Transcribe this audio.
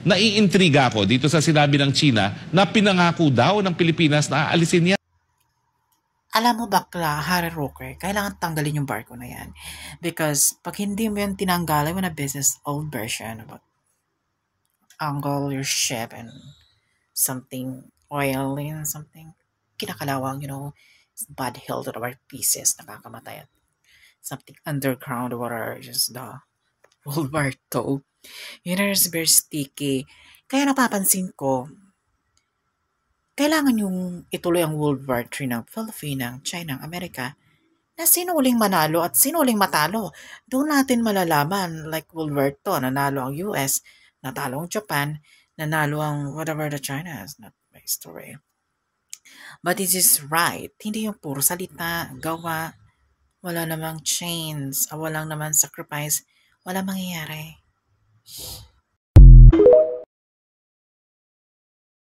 Naiintriga ako dito sa sinabi ng China na pinangako daw ng Pilipinas na aalisin niya. Alam mo bakla, Harry Roque, kailangan tanggalin yung barko na yan. Because pag hindi mo yan tinanggal, I want a business old version about angle your ship and something oily and something kinakalawang, bad hill to our pieces, nakakamatay at something underground water, just the World War II. It's very sticky. Kaya napapansin ko, kailangan yung ituloy ang World War III ng Philippines, China, Amerika, na sino uling manalo at sino uling matalo. Doon natin malalaman, like World War II, nanalo ang US, natalo ang Japan, nanalo ang whatever the China is, not my story. But this is right. Hindi yung puro salita, gawa, wala namang chains, walang naman sacrifice, wala mangyayari.